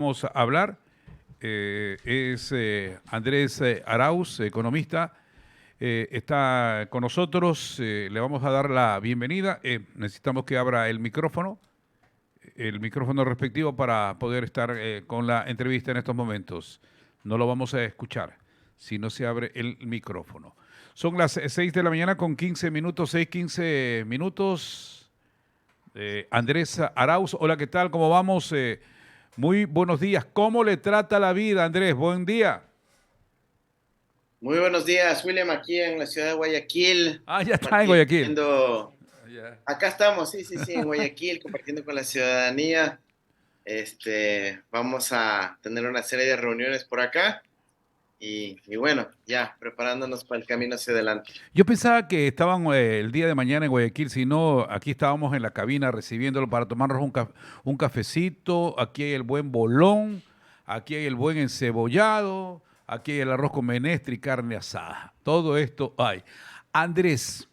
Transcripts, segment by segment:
Vamos a hablar es Andrés Arauz, economista. Está con nosotros. Le vamos a dar la bienvenida. Necesitamos que abra el micrófono respectivo para poder estar con la entrevista en estos momentos. No lo vamos a escuchar si no se abre el micrófono. Son las 6 de la mañana con 15 minutos, 6:15 minutos. Andrés Arauz, hola, ¿qué tal? ¿Cómo vamos? Muy buenos días. ¿Cómo le trata la vida, Andrés? Buen día. Muy buenos días, William, aquí en la ciudad de Guayaquil, Ah, ya está en Guayaquil. compartiendo. Ya. Acá estamos, sí, sí, sí, en Guayaquil, compartiendo con la ciudadanía. Vamos a tener una serie de reuniones por acá y bueno, ya preparándonos para el camino hacia adelante. Yo pensaba que estaban el día de mañana en Guayaquil, si no, aquí estábamos en la cabina recibiéndolo para tomarnos un cafecito. Aquí hay el buen bolón, aquí hay el buen encebollado, aquí hay el arroz con menestra y carne asada. Todo esto hay. Andrés,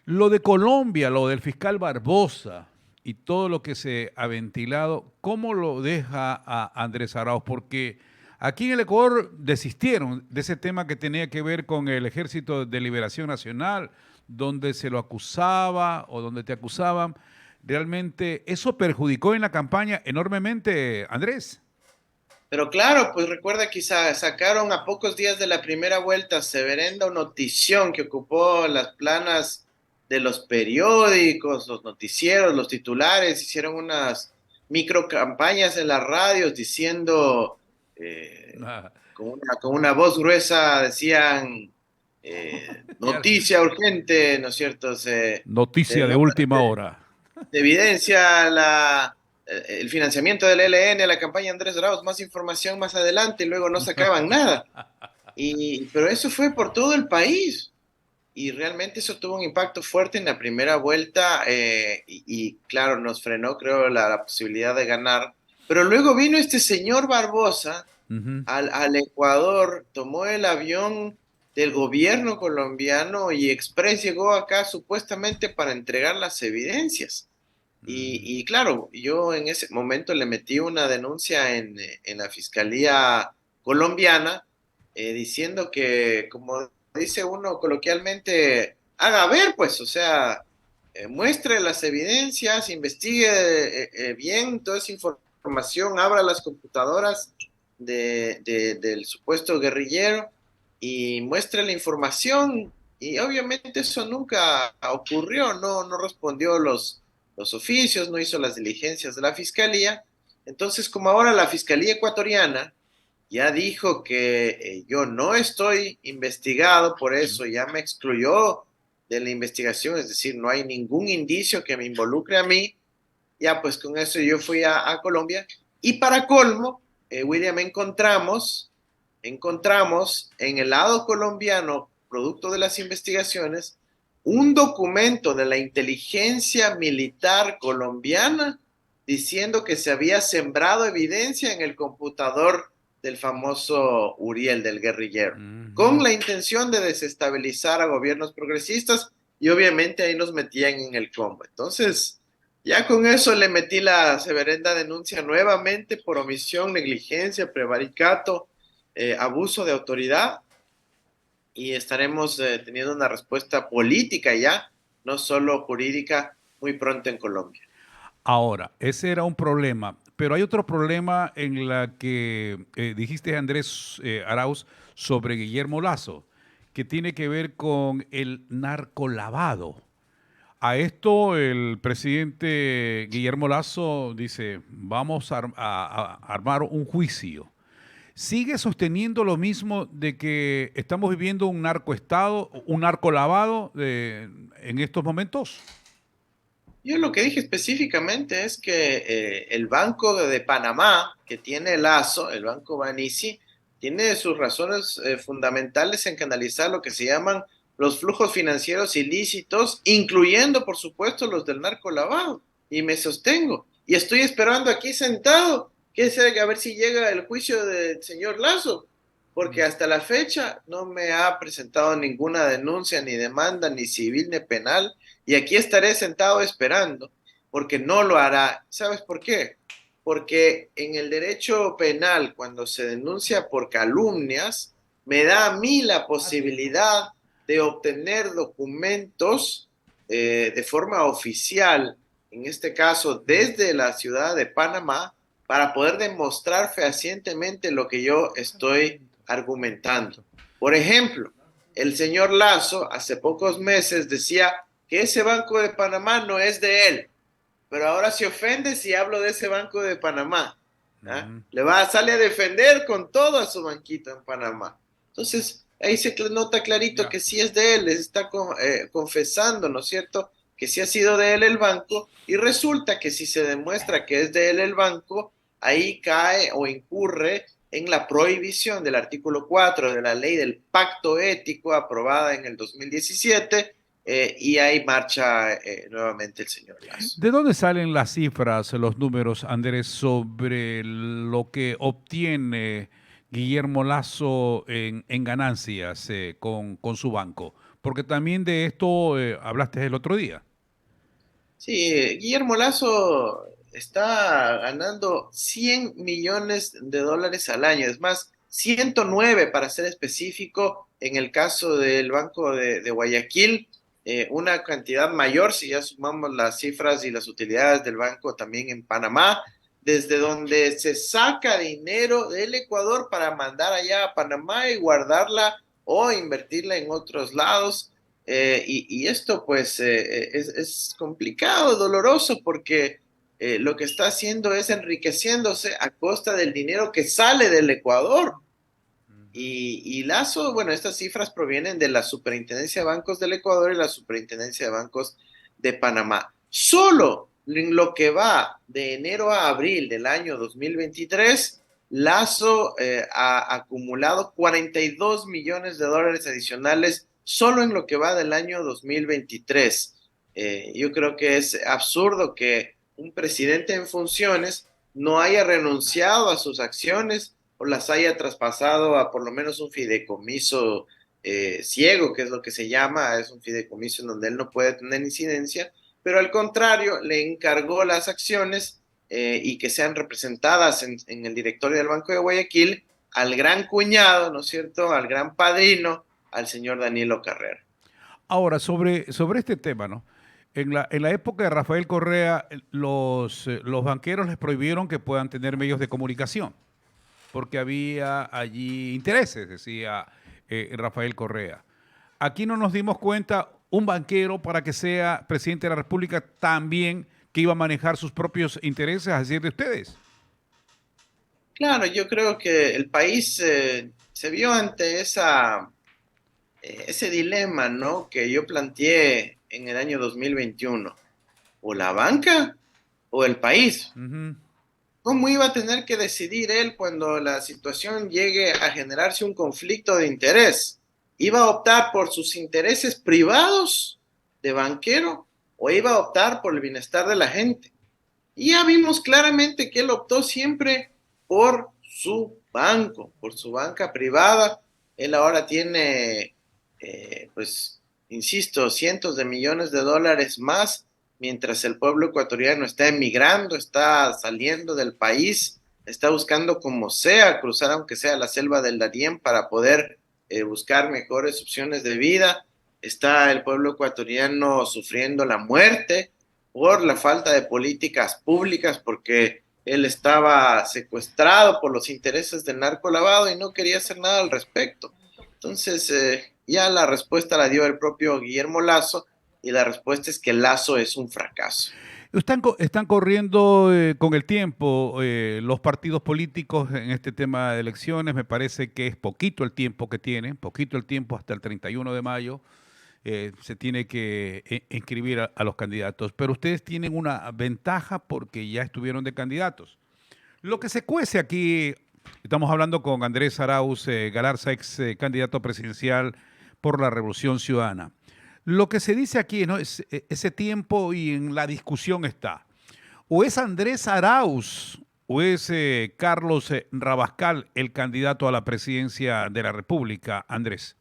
lo de Colombia, lo del fiscal Barbosa y todo lo que se ha ventilado, ¿cómo lo deja a Andrés Arauz? Porque aquí en el Ecuador desistieron de ese tema que tenía que ver con el Ejército de Liberación Nacional, donde se lo acusaba o donde te acusaban. Realmente eso perjudicó en la campaña enormemente, Andrés. Pero claro, pues recuerda que sacaron a pocos días de la primera vuelta Severenda, una notición que ocupó las planas de los periódicos, los noticieros, los titulares, hicieron unas micro campañas en las radios diciendo, Ah, con una voz gruesa, decían, ya- noticia urgente, ¿no es cierto? Noticia de No, última hora. de evidencia el financiamiento del ELN a la campaña Andrés Arauz, más información más adelante, y luego no sacaban nada. Pero eso fue por todo el país y realmente eso tuvo un impacto fuerte en la primera vuelta claro, nos frenó, creo, la posibilidad de ganar. Pero luego vino este señor Barbosa Ujú. al Ecuador, tomó el avión del gobierno colombiano y Express llegó acá supuestamente para entregar las evidencias. Y claro, yo en ese momento le metí una denuncia en la Fiscalía colombiana diciendo que, como dice uno coloquialmente, haga ver, pues, o sea, muestre las evidencias, investigue bien toda esa información, abra las computadoras del supuesto guerrillero y muestre la información. Y obviamente eso nunca ocurrió, no respondió los oficios, no hizo las diligencias de la fiscalía. Entonces, como ahora la fiscalía ecuatoriana ya dijo que yo no estoy investigado, por eso ya me excluyó de la investigación, es decir, no hay ningún indicio que me involucre a mí, ya pues con eso yo fui a Colombia. Y para colmo, William, encontramos en el lado colombiano, producto de las investigaciones, un documento de la inteligencia militar colombiana diciendo que se había sembrado evidencia en el computador del famoso Uriel, del guerrillero, con Ujú. la intención de desestabilizar a gobiernos progresistas y obviamente ahí nos metían en el combo. Entonces, ya con eso le metí la severenda denuncia nuevamente por omisión, negligencia, prevaricato, abuso de autoridad y estaremos teniendo una respuesta política ya, no solo jurídica, muy pronto en Colombia. Ahora, ese era un problema, pero hay otro problema en la que dijiste, Andrés Arauz, sobre Guillermo Lazo, que tiene que ver con el narcolavado. A esto el presidente Guillermo Lazo dice, vamos a armar un juicio. ¿Sigue sosteniendo lo mismo de que estamos viviendo un narcoestado, un narcolavado en estos momentos? Yo lo que dije específicamente es que el Banco de Panamá, que tiene el lazo, el Banco Banisi, tiene sus razones fundamentales en canalizar lo que se llaman los flujos financieros ilícitos, incluyendo, por supuesto, los del narcolavado. Y me sostengo. Y estoy esperando aquí sentado, que sea, a ver si llega el juicio del señor Lazo, porque hasta la fecha no me ha presentado ninguna denuncia, ni demanda, ni civil, ni penal y aquí estaré sentado esperando, porque no lo hará. ¿Sabes por qué? porque en el derecho penal, cuando se denuncia por calumnias, me da a mí la posibilidad de obtener documentos de forma oficial, en este caso desde la ciudad de Panamá, para poder demostrar fehacientemente lo que yo estoy argumentando. Por ejemplo, el señor Lazo hace pocos meses decía que ese Banco de Panamá no es de él, pero ahora se ofende si hablo de ese Banco de Panamá. ¿Ah? Sale a defender con todo a su banquito en Panamá. Entonces, ahí se nota clarito que sí es de él, está confesando, ¿no es cierto? Que sí ha sido de él el banco, y resulta que si se demuestra que es de él el banco, ahí cae o incurre en la prohibición del artículo 4 de la ley del pacto ético aprobada en el 2017, y ahí marcha nuevamente el señor Lazo. ¿De dónde salen las cifras, los números, Andrés, sobre lo que obtiene Guillermo Lazo en ganancias con su banco? Porque también de esto hablaste el otro día. Sí, Guillermo Lazo está ganando 100 millones de dólares al año, es más, 109 para ser específico, en el caso del Banco de Guayaquil, una cantidad mayor si ya sumamos las cifras y las utilidades del banco también en Panamá, desde donde se saca dinero del Ecuador para mandar allá a Panamá y guardarla o invertirla en otros lados. Y esto pues es complicado, doloroso, porque lo que está haciendo es enriqueciéndose a costa del dinero que sale del Ecuador. Y Lazo, bueno, estas cifras provienen de la Superintendencia de Bancos del Ecuador y la Superintendencia de Bancos de Panamá. Solo en lo que va de enero a abril del año 2023, Lazo ha acumulado 42 millones de dólares adicionales solo en lo que va del año 2023. Yo creo que es absurdo que un presidente en funciones no haya renunciado a sus acciones o las haya traspasado a por lo menos un fideicomiso ciego, que es lo que se llama, es un fideicomiso en donde él no puede tener incidencia, pero al contrario, le encargó las acciones y que sean representadas en el directorio del Banco de Guayaquil al gran cuñado, ¿no es cierto?, al gran padrino, al señor Danilo Carrera. Ahora, sobre este tema, ¿no? En la época de Rafael Correa, los banqueros les prohibieron que puedan tener medios de comunicación, porque había allí intereses, decía Rafael Correa. Aquí no nos dimos cuenta, un banquero para que sea presidente de la República también que iba a manejar sus propios intereses, a decir de ustedes. Claro, yo creo que el país se vio ante ese dilema, ¿no? Que yo planteé en el año 2021. O la banca o el país. Ujú. ¿Cómo iba a tener que decidir él cuando la situación llegue a generarse un conflicto de interés? ¿Iba a optar por sus intereses privados de banquero o iba a optar por el bienestar de la gente? Y ya vimos claramente que él optó siempre por su banco, por su banca privada. Él ahora tiene, pues, insisto, cientos de millones de dólares más, mientras el pueblo ecuatoriano está emigrando, está saliendo del país, está buscando como sea cruzar, aunque sea la selva del Darién, para poder buscar mejores opciones de vida. Está el pueblo ecuatoriano sufriendo la muerte por la falta de políticas públicas, porque él estaba secuestrado por los intereses del narcolavado y no quería hacer nada al respecto. Entonces, ya la respuesta la dio el propio Guillermo Lazo, y la respuesta es que Lazo es un fracaso. Están corriendo con el tiempo los partidos políticos en este tema de elecciones. Me parece que es poquito el tiempo que tienen, poquito el tiempo hasta el 31 de mayo. Se tiene que inscribir a los candidatos. Pero ustedes tienen una ventaja porque ya estuvieron de candidatos. Lo que se cuece aquí, estamos hablando con Andrés Arauz Galarza, ex candidato presidencial por la Revolución Ciudadana. Lo que se dice aquí, ¿no? Es ese tiempo y en la discusión está. O es Andrés Arauz o es Carlos Rabascal el candidato a la presidencia de la República, Andrés.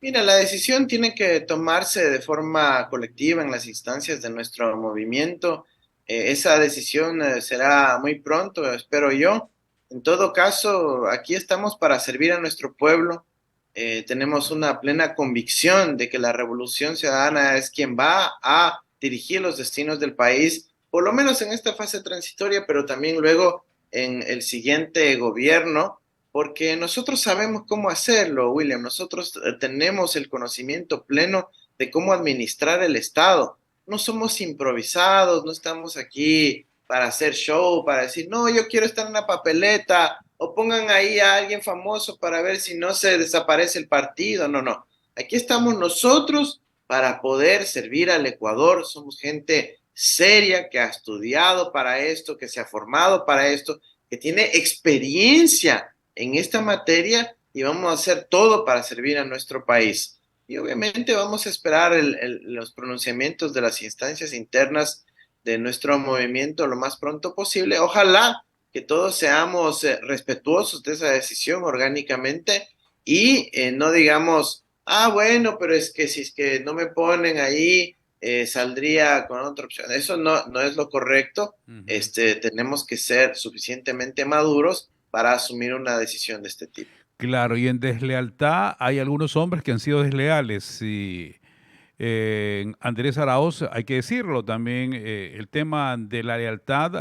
Mira, la decisión tiene que tomarse de forma colectiva en las instancias de nuestro movimiento. Esa decisión será muy pronto, espero yo. En todo caso, aquí estamos para servir a nuestro pueblo. Tenemos una plena convicción de que la Revolución Ciudadana es quien va a dirigir los destinos del país, por lo menos en esta fase transitoria, pero también luego en el siguiente gobierno, porque nosotros sabemos cómo hacerlo, William. Nosotros tenemos el conocimiento pleno de cómo administrar el Estado. No somos improvisados, no estamos aquí para hacer show, para decir, no, yo quiero estar en la papeleta, o pongan ahí a alguien famoso para ver si no se desaparece el partido. No, no. Aquí estamos nosotros para poder servir al Ecuador. Somos gente seria que ha estudiado para esto, que se ha formado para esto, que tiene experiencia en esta materia y vamos a hacer todo para servir a nuestro país. Y obviamente vamos a esperar los pronunciamientos de las instancias internas de nuestro movimiento lo más pronto posible. Ojalá que todos seamos respetuosos de esa decisión orgánicamente y no digamos, ah, bueno, pero es que si es que no me ponen ahí, saldría con otra opción. Eso no es lo correcto. Ujú. Tenemos que ser suficientemente maduros para asumir una decisión de este tipo. Claro, y en deslealtad hay algunos hombres que han sido desleales. Y Andrés Araoz, hay que decirlo también, el tema de la lealtad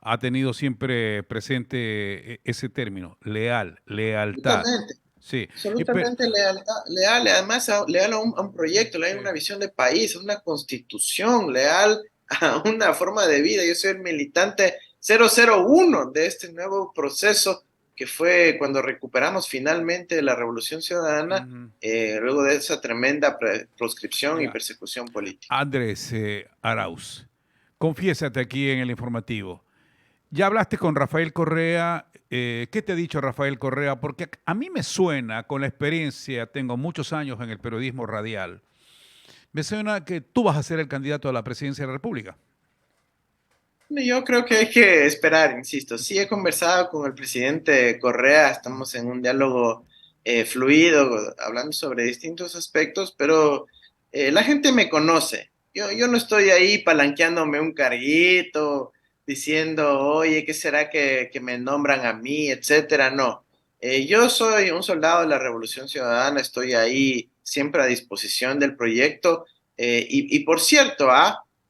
ha tenido siempre presente ese término, leal, lealtad. Absolutamente. Sí, Absolutamente leal, además leal a un proyecto, leal a sí. una visión de país, a una constitución, leal a una forma de vida. Yo soy el militante 001 de este nuevo proceso que fue cuando recuperamos finalmente la Revolución Ciudadana, Ujú. luego de esa tremenda proscripción y Ya. persecución política. Andrés Arauz, confiésate aquí en el informativo. Ya hablaste con Rafael Correa. ¿Qué te ha dicho Rafael Correa? Porque a mí me suena, con la experiencia, tengo muchos años en el periodismo radial, me suena que tú vas a ser el candidato a la presidencia de la República. Yo creo que hay que esperar, insisto. Sí he conversado con el presidente Correa, estamos en un diálogo fluido, hablando sobre distintos aspectos, pero la gente me conoce. Yo no estoy ahí palanqueándome un carguito, diciendo, oye, ¿qué será que me nombran a mí, etcétera? No. Yo soy un soldado de la Revolución Ciudadana, estoy ahí siempre a disposición del proyecto. Y por cierto,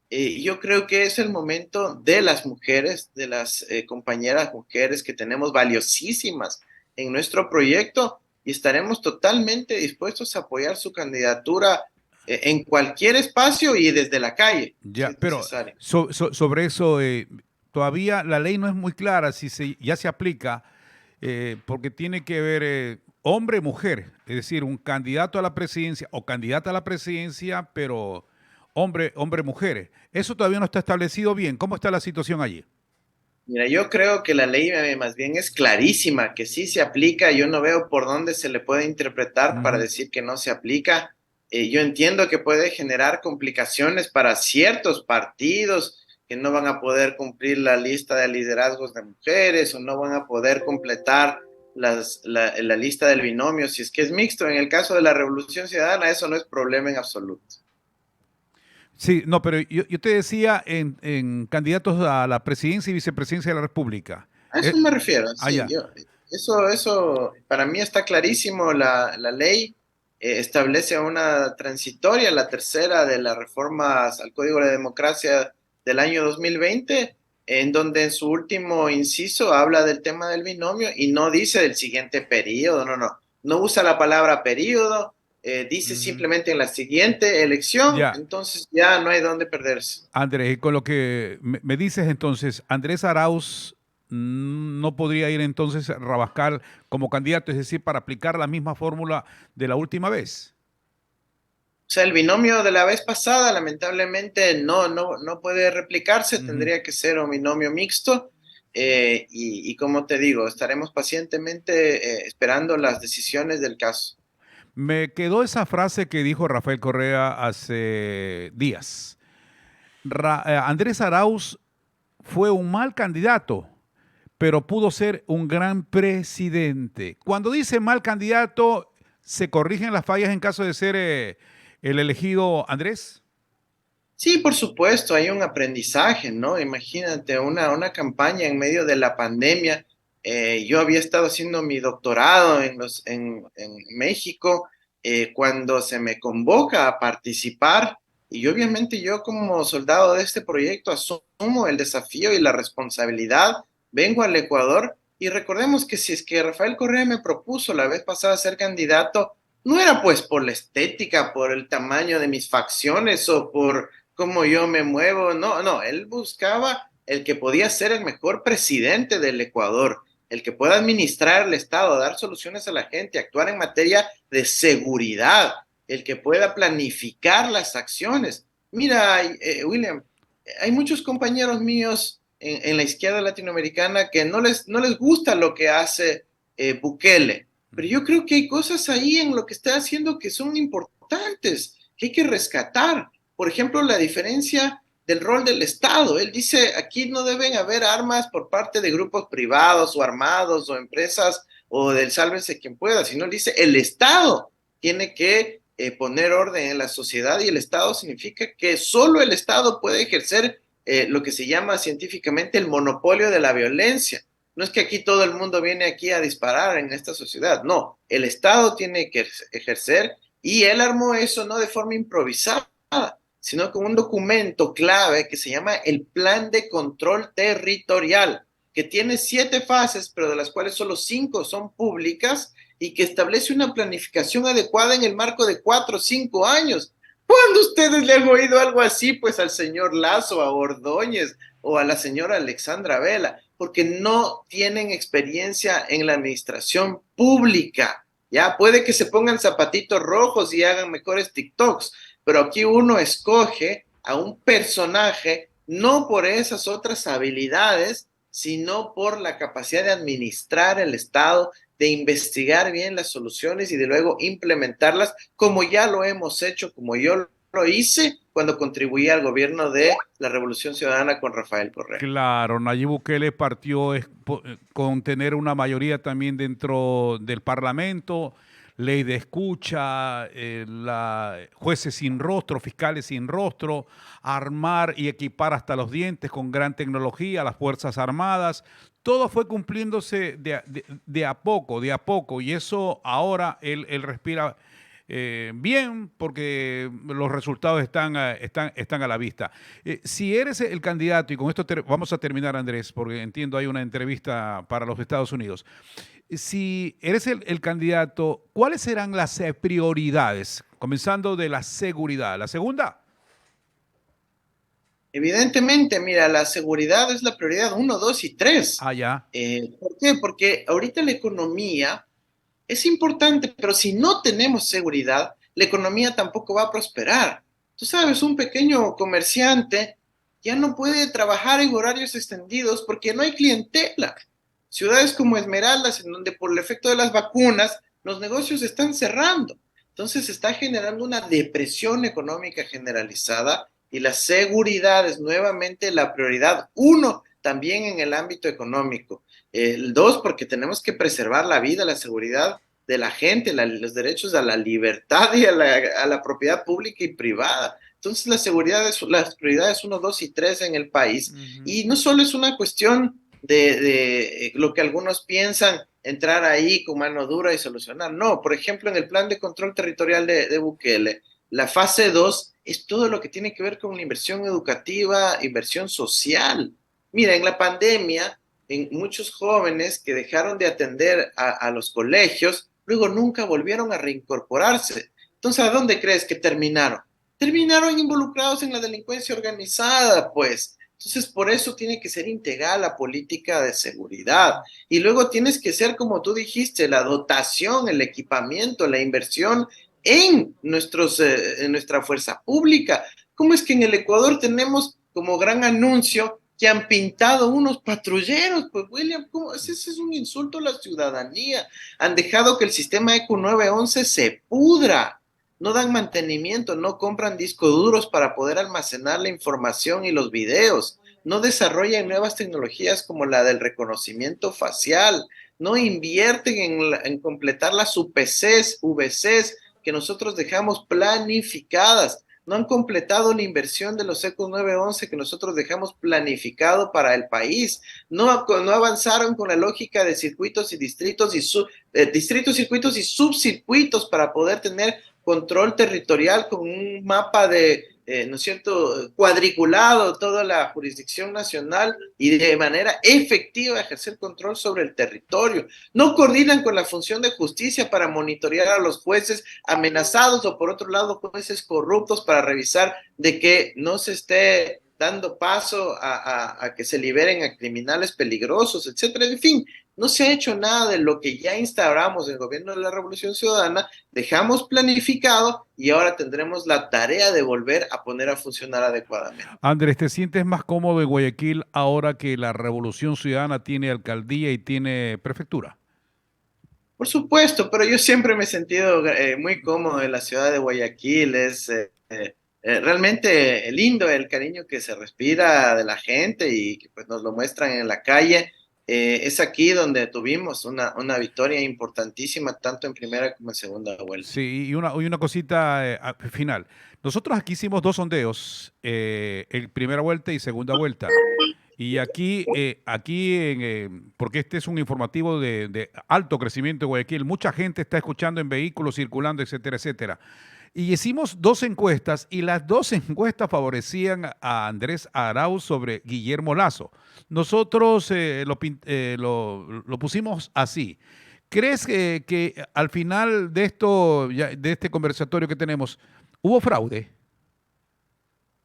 yo creo que es el momento de las mujeres, de las compañeras mujeres que tenemos valiosísimas en nuestro proyecto y estaremos totalmente dispuestos a apoyar su candidatura en cualquier espacio y desde la calle, si Ya, es pero necesario. sobre eso, todavía la ley no es muy clara si ya se aplica, porque tiene que ver hombre-mujer, es decir, un candidato a la presidencia o candidata a la presidencia, pero hombre-mujeres. Eso todavía no está establecido bien. ¿Cómo está la situación allí? Mira, yo creo que la ley más bien es clarísima, que sí se aplica. Yo no veo por dónde se le puede interpretar para Ujú. decir que no se aplica. Yo entiendo que puede generar complicaciones para ciertos partidos que no van a poder cumplir la lista de liderazgos de mujeres o no van a poder completar la lista del binomio si es que es mixto. En el caso de la Revolución Ciudadana, eso no es problema en absoluto. Sí, no, pero yo te decía en candidatos a la presidencia y vicepresidencia de la República. A Eh, eso me refiero, sí, Allá. eso, para mí está clarísimo, la ley establece una transitoria, la tercera de las reformas al Código de Democracia del año 2020, en donde en su último inciso habla del tema del binomio y no dice del siguiente periodo, no usa la palabra periodo, dice Ujú. simplemente en la siguiente elección, Ya, entonces ya no hay dónde perderse. Andrés, con lo que me dices entonces, Andrés Arauz no podría ir entonces a Rabascal como candidato, es decir, para aplicar la misma fórmula de la última vez. O sea, el binomio de la vez pasada, lamentablemente, no puede replicarse, Ujú. tendría que ser un binomio mixto. Y como te digo, estaremos pacientemente esperando las decisiones del caso. Me quedó esa frase que dijo Rafael Correa hace días. Andrés Arauz fue un mal candidato, pero pudo ser un gran presidente. Cuando dice mal candidato, ¿se corrigen las fallas en caso de ser el elegido Andrés? Sí, por supuesto, hay un aprendizaje, ¿no? Imagínate una campaña en medio de la pandemia. Yo había estado haciendo mi doctorado en México cuando se me convoca a participar y obviamente yo como soldado de este proyecto asumo el desafío y la responsabilidad. Vengo al Ecuador y recordemos que si es que Rafael Correa me propuso la vez pasada ser candidato, no era pues por la estética, por el tamaño de mis facciones o por cómo yo me muevo. No, no, él buscaba el que podía ser el mejor presidente del Ecuador, el que pueda administrar el Estado, dar soluciones a la gente, actuar en materia de seguridad, el que pueda planificar las acciones. Mira, William, hay muchos compañeros míos en la izquierda latinoamericana que no les gusta lo que hace Bukele, pero yo creo que hay cosas ahí en lo que está haciendo que son importantes, que hay que rescatar. Por ejemplo, la diferencia del rol del Estado. Él dice, aquí no deben haber armas por parte de grupos privados o armados o empresas o del sálvese quien pueda, sino él dice, el Estado tiene que poner orden en la sociedad y el Estado significa que solo el Estado puede ejercer lo que se llama científicamente el monopolio de la violencia. No es que aquí todo el mundo viene aquí a disparar en esta sociedad, no, el Estado tiene que ejercer y él armó eso no de forma improvisada, sino con un documento clave que se llama el Plan de Control Territorial, que tiene 7 fases, pero de las cuales solo 5 son públicas y que establece una planificación adecuada en el marco de 4 o 5 años. ¿Cuándo ustedes le han oído algo así? Pues al señor Lazo, a Ordóñez o a la señora Alexandra Vela, porque no tienen experiencia en la administración pública. Ya puede que se pongan zapatitos rojos y hagan mejores TikToks, pero aquí uno escoge a un personaje no por esas otras habilidades, sino por la capacidad de administrar el Estado, de investigar bien las soluciones y de luego implementarlas, como ya lo hemos hecho, como yo lo hice cuando contribuí al gobierno de la Revolución Ciudadana con Rafael Correa. Claro, Nayib Bukele partió con tener una mayoría también dentro del Parlamento, ley de escucha, jueces sin rostro, fiscales sin rostro, armar y equipar hasta los dientes con gran tecnología las Fuerzas Armadas. Todo fue cumpliéndose de a poco, y eso ahora él respira bien porque los resultados están a la vista. Si eres el candidato, y con esto vamos a terminar, Andrés, porque entiendo hay una entrevista para los Estados Unidos. Si eres el candidato, ¿cuáles serán las prioridades? Comenzando de la seguridad. La segunda. Evidentemente, mira, la seguridad es la prioridad uno, 2 y 3. Ah, ya. ¿Por qué? Porque ahorita la economía es importante, pero si no tenemos seguridad, la economía tampoco va a prosperar. Tú sabes, un pequeño comerciante ya no puede trabajar en horarios extendidos porque no hay clientela. Ciudades como Esmeraldas, en donde por el efecto de las vacunas, los negocios están cerrando. Entonces se está generando una depresión económica generalizada y la seguridad es nuevamente la prioridad uno también en el ámbito económico. El dos, porque tenemos que preservar la vida, la seguridad de la gente, los derechos a la libertad y a la propiedad pública y privada. Entonces la seguridad es las prioridades uno, 2 y 3 en el país. Ujú. Y no solo es una cuestión de lo que algunos piensan, entrar ahí con mano dura y solucionar. No, por ejemplo, en el plan de control territorial de Bukele, la fase 2 es todo lo que tiene que ver con la inversión educativa, inversión social. Mira, en la pandemia, en muchos jóvenes que dejaron de atender a los colegios, luego nunca volvieron a reincorporarse. Entonces, ¿a dónde crees que terminaron? Terminaron involucrados en la delincuencia organizada, pues. Entonces, por eso tiene que ser integral la política de seguridad. Y luego tienes que ser, como tú dijiste, la dotación, el equipamiento, la inversión en nuestra fuerza pública. ¿Cómo es que en el Ecuador tenemos como gran anuncio que han pintado unos patrulleros? Pues William, ¿cómo? Ese es un insulto a la ciudadanía. Han dejado que el sistema ECO 911 se pudra. No dan mantenimiento, no compran discos duros para poder almacenar la información y los videos, no desarrollan nuevas tecnologías como la del reconocimiento facial, no invierten en completar las UPCs, VCs que nosotros dejamos planificadas. no han completado la inversión de los ECO 911 que nosotros dejamos planificado para el país, no avanzaron con la lógica de circuitos y distritos distritos, circuitos y subcircuitos para poder tener control territorial con un mapa de, ¿no es cierto?, cuadriculado toda la jurisdicción nacional y de manera efectiva ejercer control sobre el territorio. No coordinan con la función de justicia para monitorear a los jueces amenazados o por otro lado jueces corruptos para revisar de que no se esté dando paso a que se liberen a criminales peligrosos, etcétera. En fin, no se ha hecho nada de lo que ya instauramos en el gobierno de la Revolución Ciudadana, dejamos planificado y ahora tendremos la tarea de volver a poner a funcionar adecuadamente. Andrés, ¿te sientes más cómodo en Guayaquil ahora que la Revolución Ciudadana tiene alcaldía y tiene prefectura? Por supuesto, pero yo siempre me he sentido muy cómodo en la ciudad de Guayaquil. Es realmente lindo el cariño que se respira de la gente y que pues, nos lo muestran en la calle. Es aquí donde tuvimos una victoria importantísima, tanto en primera como en segunda vuelta. Sí, y una cosita final. Nosotros aquí hicimos dos sondeos, en primera vuelta y segunda vuelta. Y porque este es un informativo de alto crecimiento de Guayaquil, mucha gente está escuchando en vehículos, circulando, etcétera, etcétera. Y hicimos dos encuestas y las dos encuestas favorecían a Andrés Arauz sobre Guillermo Lazo. Nosotros lo pusimos así. ¿Crees que al final de esto, de este conversatorio que tenemos, hubo fraude?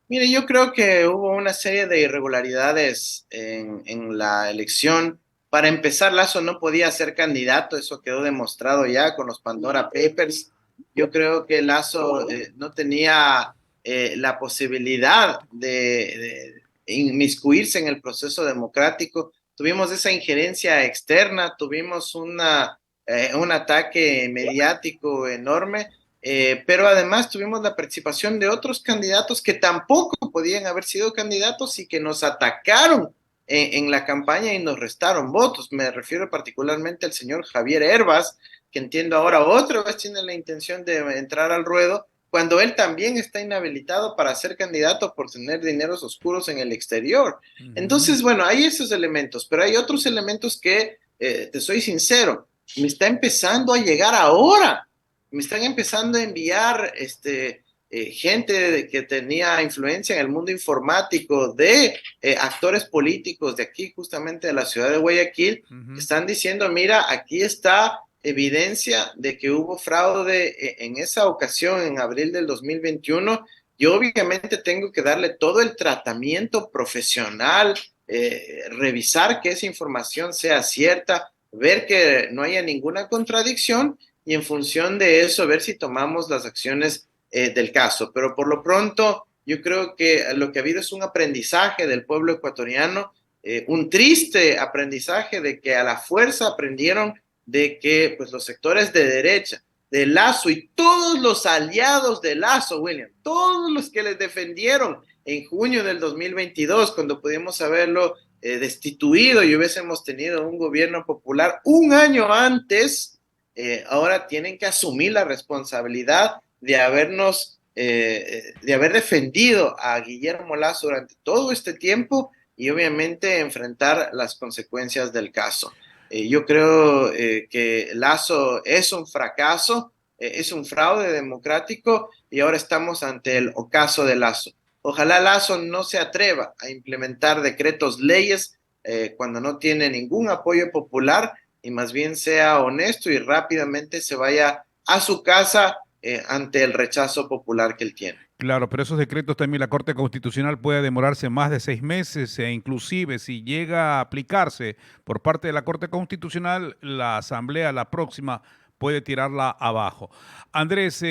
Mire, yo creo que hubo una serie de irregularidades en la elección. Para empezar, Lazo no podía ser candidato, eso quedó demostrado ya con los Pandora Papers. Yo creo que Lazo no tenía la posibilidad de inmiscuirse en el proceso democrático. Tuvimos esa injerencia externa, tuvimos un ataque mediático enorme, pero además tuvimos la participación de otros candidatos que tampoco podían haber sido candidatos y que nos atacaron en la campaña y nos restaron votos. Me refiero particularmente al señor Javier Herbas, que entiendo ahora otra vez tiene la intención de entrar al ruedo, cuando él también está inhabilitado para ser candidato por tener dineros oscuros en el exterior. Ujú. Entonces, bueno, hay esos elementos, pero hay otros elementos que, te soy sincero, me está empezando a llegar ahora. Me están empezando a enviar gente que tenía influencia en el mundo informático de actores políticos de aquí, justamente de la ciudad de Guayaquil, que Ujú. están diciendo, mira, aquí está evidencia de que hubo fraude en esa ocasión, en abril del 2021. Yo obviamente tengo que darle todo el tratamiento profesional, revisar que esa información sea cierta, ver que no haya ninguna contradicción y en función de eso ver si tomamos las acciones del caso. Pero por lo pronto yo creo que lo que ha habido es un aprendizaje del pueblo ecuatoriano, un triste aprendizaje de que a la fuerza aprendieron de que pues, los sectores de derecha, de Lazo y todos los aliados de Lazo, William, todos los que les defendieron en junio del 2022, cuando pudimos haberlo destituido y hubiésemos tenido un gobierno popular un año antes, ahora tienen que asumir la responsabilidad de haber defendido a Guillermo Lazo durante todo este tiempo y obviamente enfrentar las consecuencias del caso. Yo creo que Lazo es un fracaso, es un fraude democrático y ahora estamos ante el ocaso de Lazo. Ojalá Lazo no se atreva a implementar decretos, leyes, cuando no tiene ningún apoyo popular y más bien sea honesto y rápidamente se vaya a su casa ante el rechazo popular que él tiene. Claro, pero esos decretos también la Corte Constitucional puede demorarse más de 6 meses e inclusive si llega a aplicarse por parte de la Corte Constitucional, la Asamblea, la próxima, puede tirarla abajo. Andrés,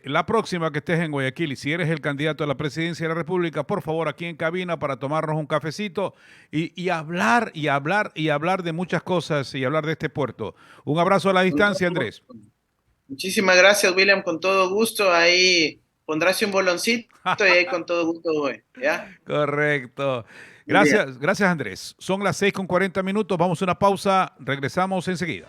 la próxima que estés en Guayaquil y si eres el candidato a la presidencia de la República, por favor, aquí en cabina para tomarnos un cafecito y hablar y hablar y hablar de muchas cosas y hablar de este puerto. Un abrazo a la distancia, Andrés. Muchísimas gracias, William, con todo gusto. Ahí pondrás un boloncito y ahí con todo gusto voy. ¿Ya? Correcto. Muy bien. Gracias, gracias Andrés. Son las 6:40. Vamos a una pausa. Regresamos enseguida.